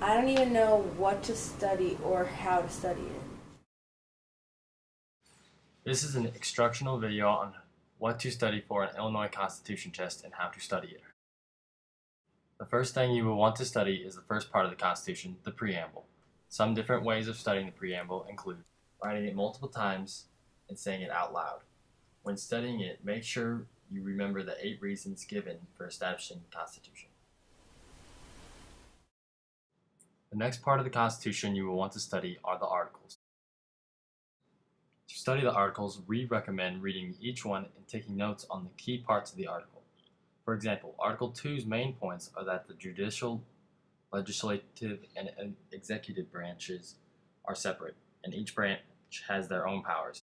I don't even know what to study or how to study it. This is an instructional video on what to study for an Illinois Constitution test and how to study it. The first thing you will want to study is the first part of the Constitution, the preamble. Some different ways of studying the preamble include writing it multiple times and saying it out loud. When studying it, make sure you remember the 8 reasons given for establishing the Constitution. The next part of the Constitution you will want to study are the Articles. To study the Articles, we recommend reading each one and taking notes on the key parts of the article. For example, Article 2's main points are that the judicial, legislative, and executive branches are separate, and each branch has their own powers.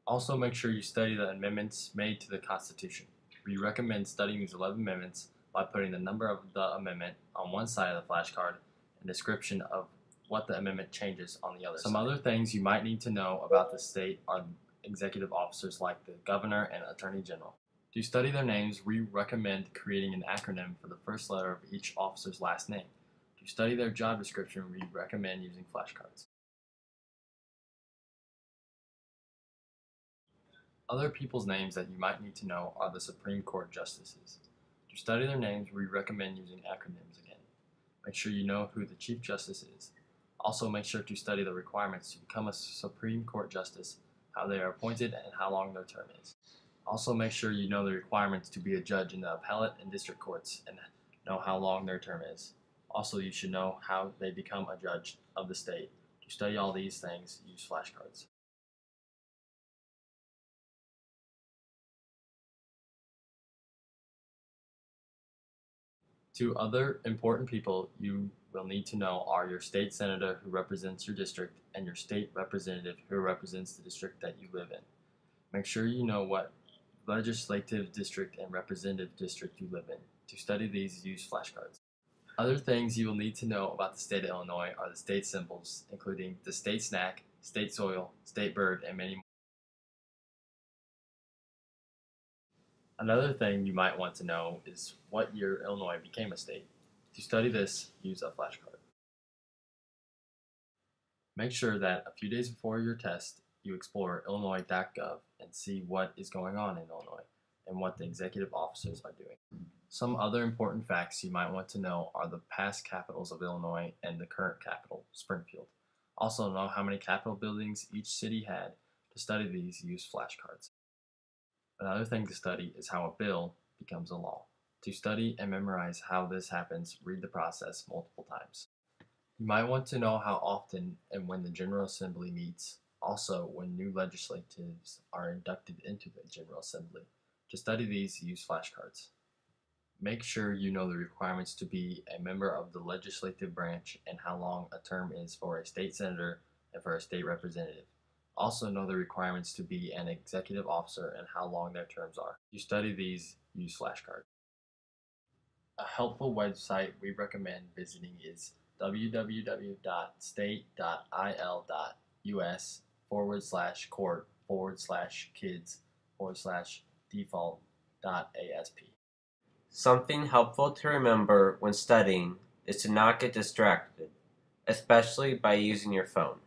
Also, make sure you study the amendments made to the Constitution. We recommend studying these 11 amendments by putting the number of the amendment on one side of the flashcard and description of what the amendment changes on the other side. Some other things you might need to know about the state are executive officers like the governor and attorney general. To study their names, we recommend creating an acronym for the first letter of each officer's last name. To study their job description, we recommend using flashcards. Other people's names that you might need to know are the Supreme Court justices. To study their names, we recommend using acronyms again. Make sure you know who the Chief Justice is. Also, make sure to study the requirements to become a Supreme Court justice, how they are appointed, and how long their term is. Also, make sure you know the requirements to be a judge in the appellate and district courts and know how long their term is. Also, you should know how they become a judge of the state. To study all these things, use flashcards. Two other important people you will need to know are your state senator who represents your district and your state representative who represents the district that you live in. Make sure you know what legislative district and representative district you live in. To study these, use flashcards. Other things you will need to know about the state of Illinois are the state symbols, including the state snack, state soil, state bird, and many more. Another thing you might want to know is what year Illinois became a state. To study this, use a flashcard. Make sure that a few days before your test, you explore illinois.gov and see what is going on in Illinois and what the executive officers are doing. Some other important facts you might want to know are the past capitals of Illinois and the current capital, Springfield. Also know how many capitol buildings each city had. To study these, use flashcards. Another thing to study is how a bill becomes a law. To study and memorize how this happens, read the process multiple times. You might want to know how often and when the General Assembly meets, also when new legislatives are inducted into the General Assembly. To study these, use flashcards. Make sure you know the requirements to be a member of the legislative branch and how long a term is for a state senator and for a state representative. Also know the requirements to be an executive officer and how long their terms are. To study these, use flashcards. A helpful website we recommend visiting is www.state.il.us/court/kids/default.asp. Something helpful to remember when studying is to not get distracted, especially by using your phone.